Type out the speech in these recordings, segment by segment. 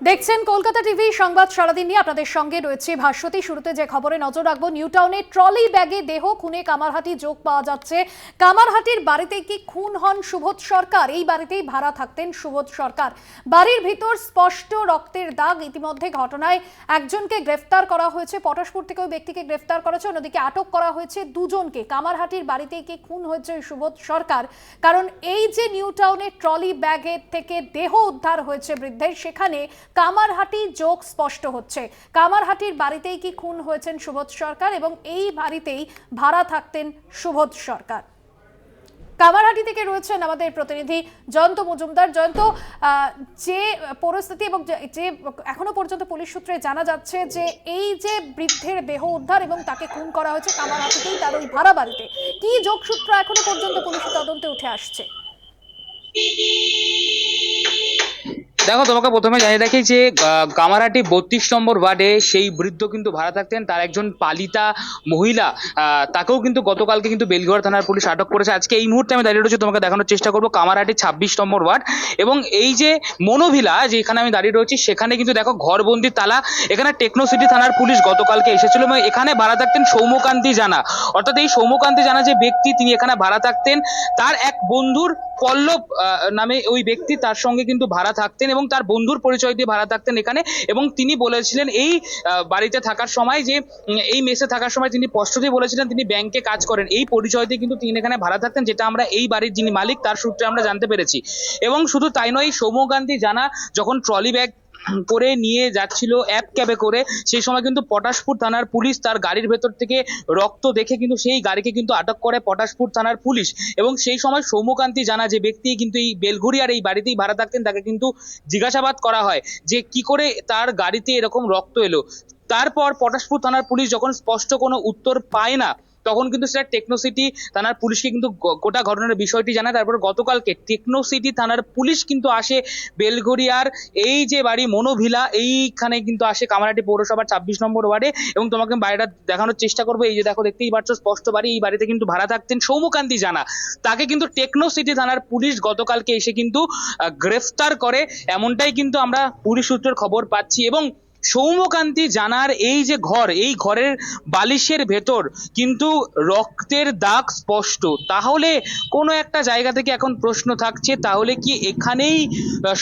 দেখছেন কলকাতা টিভি সংবাদ সারাদিন নিয়ে আপনাদের সঙ্গে রয়েছে ভাস্বতী। শুরুতে যে খবরে নজর রাখবো, নিউ টাউনে ট্রলি ব্যাগে দেহ খুনে কামারহাটি যোগ পাওয়া যাচ্ছে। কামারহাটির বাড়িতে কি খুন হন সুবোধ সরকার? এই বাড়িতেই ভাড়া থাকতেন সুবোধ সরকার। বাড়ির ভিতর স্পষ্ট রক্তের দাগ। ইতিমধ্যে ঘটনায় একজনকে গ্রেফতার করা হয়েছে, পটাশপুর থেকে ওই ব্যক্তিকে গ্রেফতার করা হয়েছে, অন্যদিকে আটক করা হয়েছে দুজনকে। কামারহাটির বাড়িতেই কি খুন হয়েছে সুবোধ সরকার? কারণ এই যে নিউ টাউনে ট্রলি ব্যাগের থেকে দেহ উদ্ধার হয়েছে বৃদ্ধের, সেখানে কামারহাটি যোগ স্পষ্ট হচ্ছে। কামারহাটির বাড়িতেই কি খুন হয়েছেন সুবোধ সরকার এবং এই বাড়িতেই ভাড়া থাকতেন সুবোধ সরকার। কামারহাটি থেকে রয়েছেন আমাদের প্রতিনিধি জয়ন্ত মজুমদার। জয়ন্ত, যে পরিস্থিতি এবং যে এখনো পর্যন্ত পুলিশ সূত্রে জানা যাচ্ছে যে এই যে বৃদ্ধের দেহ উদ্ধার এবং তাকে খুন করা হয়েছে কামারহাটিতেই, তার ওই ভাড়া বাড়িতে, কি যোগসূত্র এখনো পর্যন্ত পুলিশের তদন্তে উঠে আসছে? দেখো, তোমাকে প্রথমে জানিয়ে রাখি যে কামারহাটি ৩২ নম্বর ওয়ার্ডে সেই বৃদ্ধ কিন্তু ভাড়া থাকতেন। তার একজন পালিতা মহিলা, তাকেও কিন্তু গতকালকে কিন্তু বেলঘড়া থানার পুলিশ আটক করেছে। আজকে এই মুহূর্তে আমি দাঁড়িয়ে রয়েছি, তোমাকে দেখানোর চেষ্টা করবো কামারহাটি ২৬ নম্বর ওয়ার্ড এবং এই যে মনোভিলা যেখানে আমি দাঁড়িয়ে রয়েছি, সেখানে কিন্তু দেখো ঘরবন্দি তালা। এখানে টেকনোসিটি থানার পুলিশ গতকালকে এসেছিল এবং এখানে ভাড়া থাকতেন সৌম্যকান্তি জানা। অর্থাৎ এই সৌম্যকান্তি জানা যে ব্যক্তি, তিনি এখানে ভাড়া থাকতেন। তার এক বন্ধুর পল্লব নামে ওই ব্যক্তি, তার সঙ্গে কিন্তু ভাড়া থাকতেন এবং তার বন্ধুর পরিচয় দিয়ে ভাড়া থাকতেন এখানে। এবং তিনি বলেছিলেন এই বাড়িতে থাকার সময় যে এই মেসে থাকার সময় তিনি স্পষ্ট দিয়ে বলেছিলেন তিনি ব্যাংকে কাজ করেন। এই পরিচয় দিয়ে কিন্তু তিনি এখানে ভাড়া থাকতেন, যেটা আমরা এই বাড়ির যিনি মালিক তার সূত্রে আমরা জানতে পেরেছি। এবং শুধু তাই নয়, সৌম্যকান্তি জানা যখন ট্রলি ব্যাগ করে নিয়ে যাচ্ছিল অ্যাপ ক্যাবে করে, সেই সময় কিন্তু পটাশপুর থানার পুলিশ তার গাড়ির ভেতর থেকে রক্ত দেখে কিন্তু সেই গাড়িকে কিন্তু আটক করে পটাশপুর থানার পুলিশ। এবং সেই সময় সৌম্যকান্তি জানা যে ব্যক্তি কিন্তু এই বেলঘড়িয়ার এই বাড়িতেই ভাড়া থাকতেন, তাকে কিন্তু জিজ্ঞাসাবাদ করা হয় যে কি করে তার গাড়িতে এরকম রক্ত এলো। তারপর পটাশপুর থানার পুলিশ যখন স্পষ্ট কোনো উত্তর পায় না, তখন কিন্তু সেটা টেকনোসিটি থানার পুলিশকে কিন্তু গোটা ঘটনার বিষয়টি জানায়। তারপর গতকালকে টেকনোসিটি থানার পুলিশ কিন্তু আসে বেলঘড়িয়ার এই যে বাড়ি মনোভিলা, এইখানে কিন্তু আসে কামারহাটি পৌরসভার ২৬ নম্বর ওয়ার্ডে। এবং তোমাকে বাড়িটা দেখানোর চেষ্টা করবো। এই যে দেখো, দেখতেই পাচ্ছ স্পষ্ট বাড়ি। এই বাড়িতে কিন্তু ভাড়া থাকতেন সৌম্যকান্তি জানা। তাকে কিন্তু টেকনোসিটি থানার পুলিশ গতকালকে এসে কিন্তু গ্রেফতার করে, এমনটাই কিন্তু আমরা পুলিশ সূত্রের খবর পাচ্ছি। এবং সৌম্যকান্তি জানার এই যে ঘর, এই ঘরের বালিশের ভেতর কিন্তু রক্তের দাগ স্পষ্ট। তাহলে কোনো একটা জায়গা থেকে এখন প্রশ্ন থাকছে, তাহলে কি এখানেই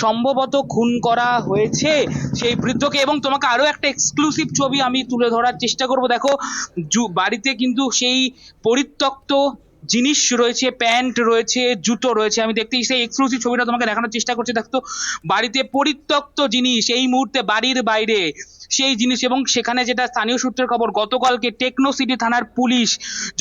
সম্ভবত খুন করা হয়েছে সেই বৃদ্ধকে? এবং তোমাকে আরো একটা এক্সক্লুসিভ ছবি আমি তুলে ধরার চেষ্টা করব। দেখো, বাড়িতে কিন্তু সেই পরিত্যক্ত জিনিস রয়েছে, প্যান্ট রয়েছে, জুতো রয়েছে। আমি দেখতে সেই এক্সক্লুসিভ ছবিটা তোমাকে দেখানোর চেষ্টা করছি। দেখতো, বাড়িতে পরিত্যক্ত জিনিস এই মুহূর্তে বাড়ির বাইরে সেই জিনিস। এবং সেখানে যেটা স্থানীয় সূত্রের খবর, গতকালকে টেকনোসিটি থানার পুলিশ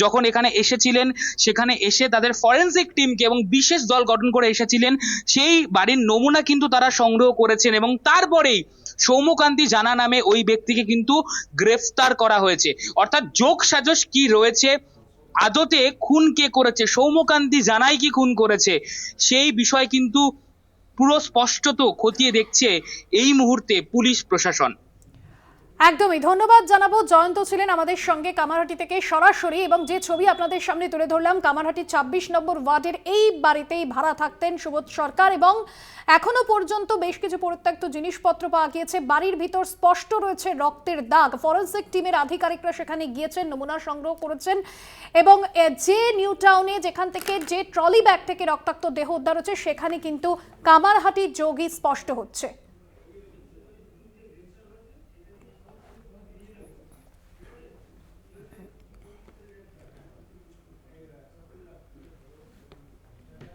যখন এখানে এসেছিলেন, সেখানে এসে তাদের ফরেনসিক টিমকে এবং বিশেষ দল গঠন করে এসেছিলেন, সেই বাড়ির নমুনা কিন্তু তারা সংগ্রহ করেছেন। এবং তারপরেই সৌম্যকান্তি জানা নামে ওই ব্যক্তিকে কিন্তু গ্রেফতার করা হয়েছে। অর্থাৎ যোগ সাজশ কি রয়েছে, আদতে খুন কে করেছে, সৌম্যকান্তি জানাই কি খুন করেছে, সেই বিষয় কিন্তু পুরো স্পষ্টত খতিয়ে দেখছে এই মুহূর্তে পুলিশ প্রশাসন। একদমই ধন্যবাদ জানাবো। জয়ন্ত ছিলেন আমাদের সঙ্গে কামারহাটি থেকে সরাসরি। এবং যে ছবি আপনাদের সামনে তুলে ধরলাম, কামারহাটির ২৬ নম্বর ওয়ার্ডের এই বাড়িতেই ভাড়া থাকতেন সুবোধ সরকার এবং এখনো পর্যন্ত বেশ কিছু পরিত্যক্ত জিনিসপত্র পাওয়া গিয়েছে। বাড়ির ভিতর স্পষ্ট রয়েছে রক্তের দাগ। ফরেনসিক টিমের আধিকারিকরা সেখানে গিয়েছেন, নমুনা সংগ্রহ করেছেন এবং যে নিউ টাউনে যেখান থেকে যে ট্রলি ব্যাগ থেকে রক্তাক্ত দেহ উদ্ধার হচ্ছে, সেখানে কিন্তু কামারহাটির যোগই স্পষ্ট হচ্ছে।